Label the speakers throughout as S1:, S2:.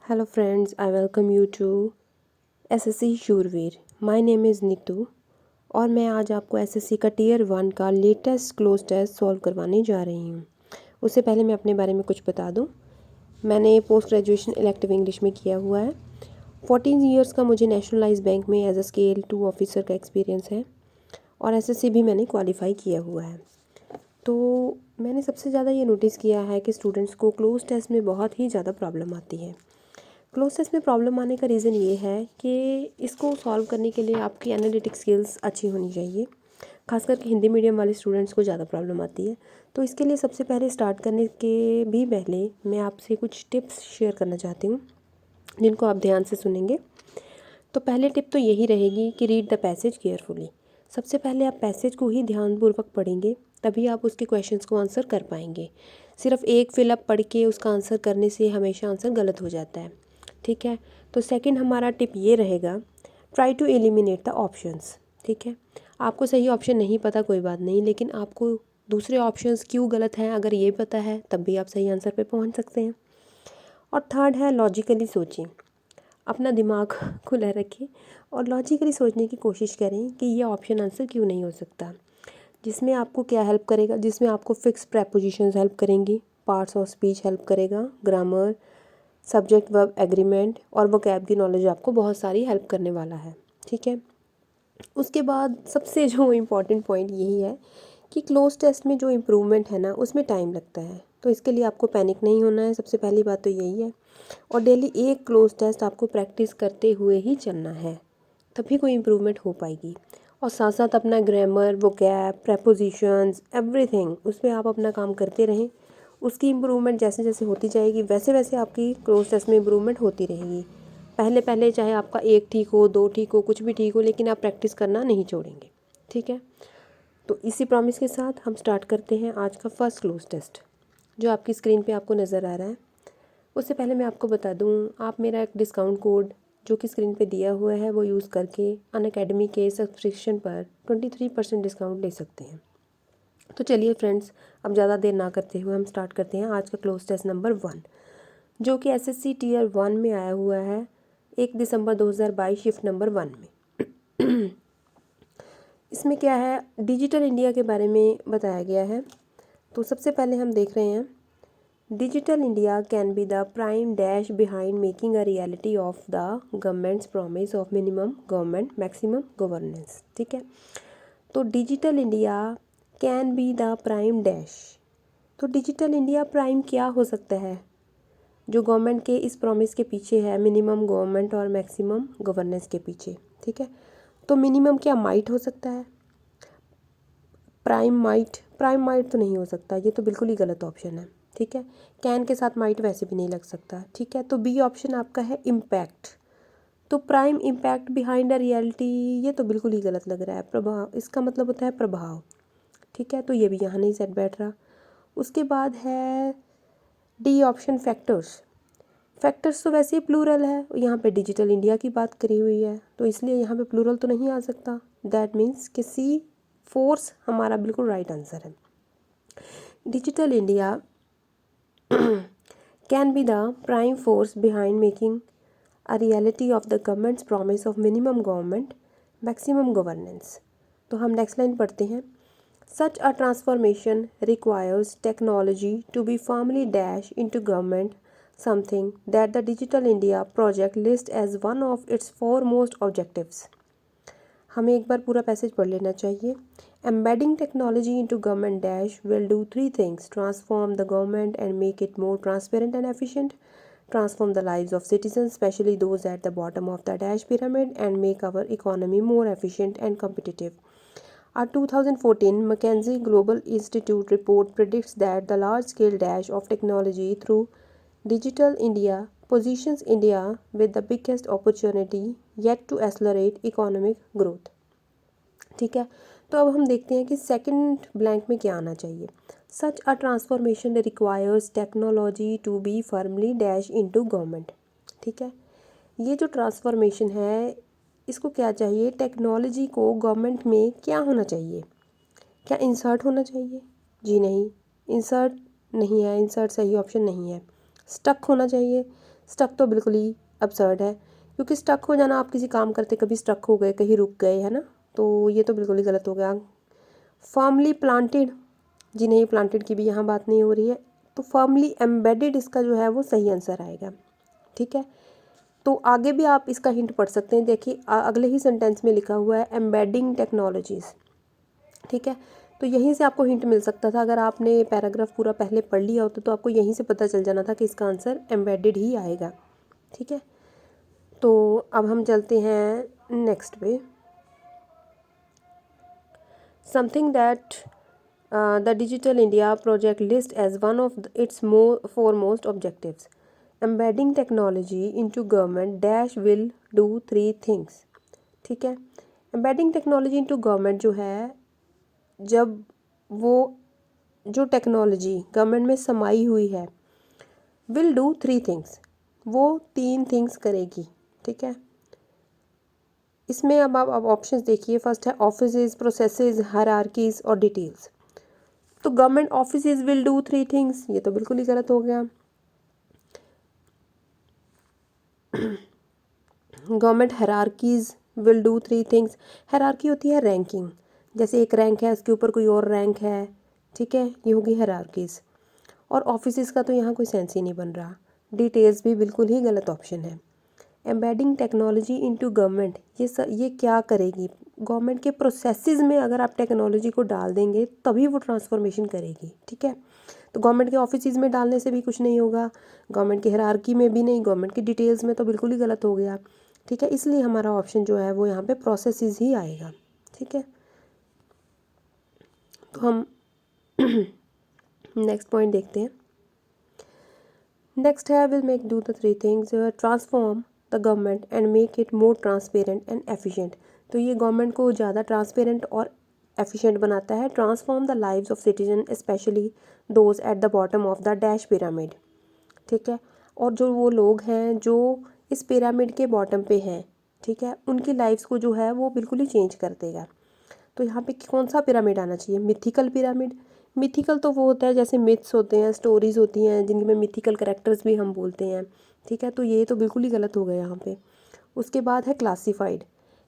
S1: Hello friends, I welcome you to SSC शूरवीर। My name is Neetu और मैं आज आपको एसएससी का टीयर 1 का लेटेस्ट क्लोज टेस्ट सॉल्व करवाने जा रही हूँ। उससे पहले मैं अपने बारे में कुछ बता दूँ। मैंने पोस्ट ग्रेजुएशन इलेक्टिव इंग्लिश में किया हुआ है। 14 ईयर्स का मुझे नेशनलाइज बैंक में एज अ स्केल 2 ऑफिसर का एक्सपीरियंस है और एसएससी भी मैंने क्वालिफाई किया हुआ है। तो मैंने सबसे ज़्यादा ये नोटिस किया है कि स्टूडेंट्स को क्लोज टेस्ट में बहुत ही ज़्यादा प्रॉब्लम आती है। क्लोज टेस्ट में प्रॉब्लम आने का रीज़न ये है कि इसको सॉल्व करने के लिए आपकी एनालिटिक स्किल्स अच्छी होनी चाहिए। खास करके हिंदी मीडियम वाले स्टूडेंट्स को ज़्यादा प्रॉब्लम आती है। तो इसके लिए सबसे पहले स्टार्ट करने के भी पहले मैं आपसे कुछ टिप्स शेयर करना चाहती हूँ जिनको आप ध्यान से सुनेंगे। तो पहले टिप तो यही रहेगी कि रीड द पैसेज केयरफुली। सबसे पहले आप पैसेज को ही ध्यानपूर्वक पढ़ेंगे, तभी आप उसके क्वेश्चंस को आंसर कर पाएंगे। सिर्फ एक फिलअप पढ़ के उसका आंसर करने से हमेशा आंसर गलत हो जाता है। ठीक है, तो सेकंड हमारा टिप ये रहेगा, try to eliminate the options. ठीक है, आपको सही ऑप्शन नहीं पता कोई बात नहीं, लेकिन आपको दूसरे ऑप्शंस क्यों गलत हैं अगर ये पता है तब भी आप सही आंसर पे पहुंच सकते हैं। और थर्ड है लॉजिकली सोचें। अपना दिमाग खुला रखें और लॉजिकली सोचने की कोशिश करें कि ये ऑप्शन आंसर क्यों नहीं हो सकता। जिसमें आपको क्या हेल्प करेगा, जिसमें आपको फिक्स प्रेपोजिशंस हेल्प करेंगी, पार्ट्स ऑफ स्पीच हेल्प करेगा, ग्रामर, सब्जेक्ट वर्ब एग्रीमेंट और वोकैब की नॉलेज आपको बहुत सारी हेल्प करने वाला है। ठीक है, उसके बाद सबसे जो इम्पॉर्टेंट पॉइंट यही है कि क्लोज टेस्ट में जो इम्प्रूवमेंट है ना उसमें टाइम लगता है, तो इसके लिए आपको पैनिक नहीं होना है। सबसे पहली बात तो यही है। और डेली एक क्लोज टेस्ट आपको प्रैक्टिस करते हुए ही चलना है, तभी कोई इम्प्रूवमेंट हो पाएगी। और साथ साथ अपना ग्रामर, वोकैब, प्रेपोजिशंस, एवरीथिंग उसमें आप अपना काम करते रहें। उसकी इम्प्रूवमेंट जैसे जैसे होती जाएगी वैसे वैसे आपकी क्लोज टेस्ट में इम्प्रूवमेंट होती रहेगी। पहले पहले चाहे आपका 1 ठीक हो, 2 ठीक हो, कुछ भी ठीक हो, लेकिन आप प्रैक्टिस करना नहीं छोड़ेंगे। ठीक है, तो इसी प्रॉमिस के साथ हम स्टार्ट करते हैं आज का फर्स्ट क्लोज टेस्ट जो आपकी स्क्रीन पे आपको नज़र आ रहा है। उससे पहले मैं आपको बता दूं, आप मेरा एक डिस्काउंट कोड जो कि स्क्रीन पे दिया हुआ है वो यूज़ करके अनअकैडमी के सब्सक्रिप्शन पर 23% डिस्काउंट ले सकते हैं। तो चलिए फ्रेंड्स, अब ज़्यादा देर ना करते हुए हम स्टार्ट करते हैं आज का क्लोज टेस्ट नंबर 1 जो कि एसएससी टीयर 1 में आया हुआ है 1 दिसंबर 2022 शिफ्ट नंबर 1 में। इसमें क्या है, डिजिटल इंडिया के बारे में बताया गया है। तो सबसे पहले हम देख रहे हैं, digital India can be the prime dash behind making a reality of the government's promise of minimum government maximum governance. ठीक है, तो digital India can be the prime dash. तो डिजिटल इंडिया प्राइम क्या हो सकता है जो गवर्नमेंट के इस प्रॉमिस के पीछे है, मिनिमम गवर्नमेंट और मैक्सिमम गवर्नेंस के पीछे। ठीक है, तो मिनिमम क्या माइट हो सकता है, प्राइम माइट तो नहीं हो सकता, ये तो बिल्कुल ही गलत ऑप्शन है। ठीक है, कैन के साथ माइट वैसे भी नहीं लग सकता। ठीक है, तो बी ऑप्शन आपका है इम्पैक्ट। तो prime impact behind a reality, ये तो बिल्कुल ही गलत लग रहा है। प्रभाव, इसका मतलब होता है प्रभाव। ठीक है, तो ये भी यहाँ नहीं सेट बैठ रहा। उसके बाद है डी ऑप्शन फैक्टर्स। फैक्टर्स तो वैसे ही प्लूरल है, यहाँ पे डिजिटल इंडिया की बात करी हुई है तो इसलिए यहाँ पे प्लूरल तो नहीं आ सकता। दैट मीन्स कि सी फोर्स हमारा बिल्कुल राइट आंसर है। Digital India can be the prime force behind making a reality of the government's promise of minimum government maximum governance. तो हम नेक्स्ट लाइन पढ़ते हैं, such a transformation requires technology to be firmly dash into government something that the Digital India project lists as one of its foremost objectives। हमें एक बार पूरा passage पढ़ लेना चाहिए। Embedding technology into government dash will do three things: transform the government and make it more transparent and efficient, transform the lives of citizens, especially those at the bottom of the dash pyramid, and make our economy more efficient and competitive। A 2014 McKinsey Global Institute report predicts that the large-scale dash of technology through Digital India positions India with the biggest opportunity yet to accelerate economic growth। ठीक है, तो अब हम देखते हैं कि second blank में क्या आना चाहिए। Such a transformation requires technology to be firmly dash into government. ठीक है, ये जो ट्रांसफॉर्मेशन है इसको क्या चाहिए, टेक्नोलॉजी को गवर्नमेंट में क्या होना चाहिए, क्या इंसर्ट होना चाहिए? जी नहीं, इंसर्ट नहीं है, इंसर्ट सही ऑप्शन नहीं है। स्टक होना चाहिए, स्टक तो बिल्कुल ही absurd है, क्योंकि स्टक हो जाना, आप किसी काम करते कभी स्टक हो गए, कहीं रुक गए, है ना, तो ये तो बिल्कुल ही गलत हो गया। फर्मली प्लांटेड, जी नहीं, प्लांटेड की भी यहाँ बात नहीं हो रही है, तो फर्मली एम्बेडेड इसका जो है वो सही आंसर आएगा। ठीक है, तो आगे भी आप इसका हिंट पढ़ सकते हैं। देखिए अगले ही सेंटेंस में लिखा हुआ है एम्बेडिंग टेक्नोलॉजीज़। ठीक है, तो यहीं से आपको हिंट मिल सकता था। अगर आपने पैराग्राफ पूरा पहले पढ़ लिया होता तो आपको यहीं से पता चल जाना था कि इसका आंसर एम्बेडेड ही आएगा। ठीक है, तो अब हम चलते हैं नेक्स्ट पे। Something that the digital India project list as one of its foremost objectives. Embedding technology into government dash will do 3 things. ठीक है, एम्बेडिंग टेक्नोलॉजी इनटू गवर्नमेंट जो है, जब वो जो टेक्नोलॉजी गवर्नमेंट में समाई हुई है, विल डू 3 थिंग्स, वो 3 थिंग्स करेगी। ठीक है, इसमें अब आप ऑप्शंस देखिए। फर्स्ट है ऑफिसेज, प्रोसेसेस, हायरार्कीज और डिटेल्स। तो government offices will do 3 things, ये तो बिल्कुल ही गलत हो गया। Government hierarchies will do 3 things. Hierarchy होती है रैंकिंग, जैसे एक रैंक है उसके ऊपर कोई और रैंक है। ठीक है, ये होगी हायरार्कीज। और ऑफिसेज का तो यहाँ कोई सेंस ही नहीं बन रहा। डिटेल्स भी बिल्कुल ही गलत ऑप्शन है। एम्बेडिंग टेक्नोलॉजी इनटू गवर्नमेंट, ये क्या करेगी? गवर्नमेंट के प्रोसेसेस में अगर आप टेक्नोलॉजी को डाल देंगे तभी वो ट्रांसफॉर्मेशन करेगी। ठीक है, तो गवर्नमेंट के ऑफिसेज में डालने से भी कुछ नहीं होगा, गवर्नमेंट की हायरार्की में भी नहीं, गवर्नमेंट की डिटेल्स में तो बिल्कुल ही गलत हो गया। ठीक है, इसलिए हमारा ऑप्शन जो है वो यहाँ पे प्रोसेसेस ही आएगा। ठीक है, तो हम नेक्स्ट पॉइंट देखते हैं। नेक्स्ट है will make do the 3 things, transform the government and make it more transparent and efficient. तो ये गवर्नमेंट को ज़्यादा ट्रांसपेरेंट और एफिशिएंट बनाता है। Transform the lives of citizen specially those at the bottom of the dash pyramid. ठीक है, और जो वो लोग हैं जो इस पिरामिड के बॉटम पे हैं, ठीक है, उनकी लाइफ्स को जो है वो बिल्कुल ही चेंज कर देगा। तो यहाँ पे कौन सा पिरामिड आना चाहिए? Mythical pyramid. मिथिकल तो वो होता है जैसे मिथ्स होते हैं, स्टोरीज होती हैं जिनमें मिथिकल कैरेक्टर्स भी हम बोलते हैं। ठीक है, तो ये तो बिल्कुल ही गलत हो गया यहाँ पे। उसके बाद है क्लासिफाइड।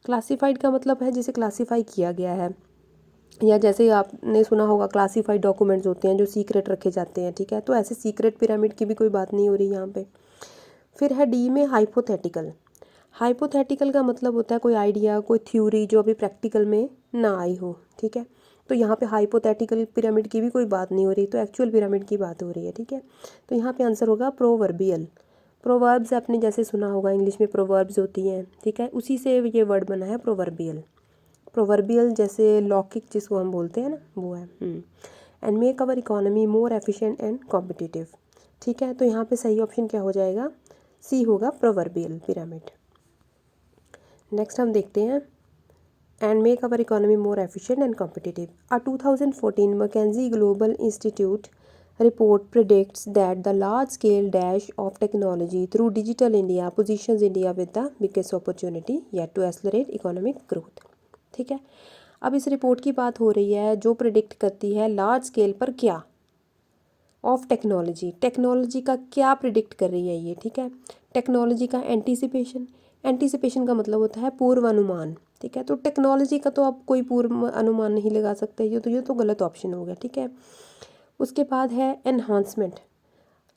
S1: क्लासिफाइड का मतलब है जिसे क्लासीफाई किया गया है, या जैसे आपने सुना होगा क्लासिफाइड डॉक्यूमेंट्स होते हैं जो सीक्रेट रखे जाते हैं। ठीक है, तो ऐसे सीक्रेट पिरामिड की भी कोई बात नहीं हो रही यहाँ पे। फिर है डी में हाइपोथेटिकल। हाइपोथेटिकल का मतलब होता है कोई आइडिया, कोई थ्योरी जो अभी प्रैक्टिकल में ना आई हो। ठीक है, तो यहाँ पे हाइपोथेटिकल पिरामिड की भी कोई बात नहीं हो रही, तो एक्चुअल पिरामिड की बात हो रही है। ठीक है, तो यहाँ पे आंसर होगा प्रोवर्बियल। प्रोवर्ब्स आपने जैसे सुना होगा, इंग्लिश में प्रोवर्ब्स होती हैं। ठीक है, उसी से ये वर्ड बना है प्रोवर्बियल। प्रोवर्बियल जैसे लौकिक जिसको हम बोलते हैं ना, वो है। And make our economy more efficient and competitive. ठीक है, तो यहाँ पे सही ऑप्शन क्या हो जाएगा? सी होगा, प्रोवर्बियल पिरामिड। नेक्स्ट हम देखते हैं and make our economy more efficient and competitive. A 2014 McKinsey Global Institute report predicts that the large scale dash of technology through digital India positions India with the biggest opportunity yet to accelerate economic growth. ठीक है, अब इस report की बात हो रही है जो प्रिडिक्ट करती है लार्ज स्केल पर क्या ऑफ टेक्नोलॉजी। टेक्नोलॉजी का क्या प्रिडिक्ट कर रही है ये? ठीक है, टेक्नोलॉजी का एंटीसिपेशन। एंटीसिपेशन का मतलब होता है पूर्व अनुमान। ठीक है, तो टेक्नोलॉजी का तो आप कोई पूर्व अनुमान नहीं लगा सकते, ये तो गलत ऑप्शन हो गया। ठीक है, उसके बाद है enhancement,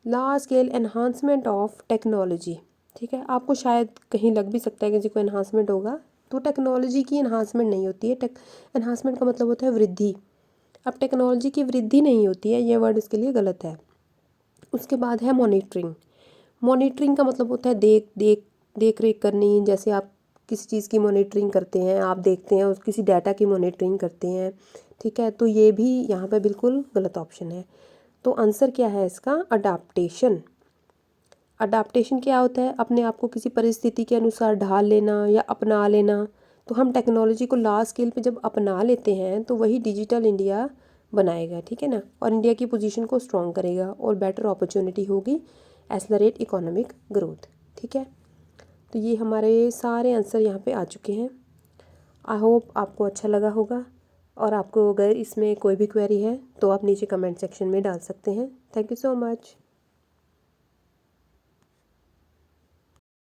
S1: large scale enhancement of technology. ठीक है, आपको शायद कहीं लग भी सकता है कि किसी को एनहांसमेंट होगा, तो टेक्नोलॉजी की एनहांसमेंट नहीं होती है। एनहांसमेंट का मतलब होता है वृद्धि। अब टेक्नोलॉजी की वृद्धि नहीं होती है, ये वर्ड इसके लिए गलत है। उसके बाद है मॉनिटरिंग। मॉनिटरिंग का मतलब होता है देख रेख करनी। जैसे आप किसी चीज़ की मॉनिटरिंग करते हैं, आप देखते हैं उस किसी डाटा की मॉनिटरिंग करते हैं। ठीक है, तो ये भी यहाँ पे बिल्कुल गलत ऑप्शन है। तो आंसर क्या है इसका? अडाप्टेशन। अडाप्टेशन क्या होता है? अपने आप को किसी परिस्थिति के अनुसार ढाल लेना या अपना लेना। तो हम टेक्नोलॉजी को लार्ज स्केल पे जब अपना लेते हैं तो वही डिजिटल इंडिया बनाएगा। ठीक है ना, और इंडिया की पोजीशन को स्ट्रॉन्ग करेगा और बेटर अपॉर्चुनिटी होगी, एक्सेलरेट इकोनॉमिक ग्रोथ। ठीक है, तो ये हमारे सारे आंसर यहाँ पे आ चुके हैं। आई होप आपको अच्छा लगा होगा, और आपको अगर इसमें कोई भी क्वेरी है तो आप नीचे कमेंट सेक्शन में डाल सकते हैं। Thank you so much.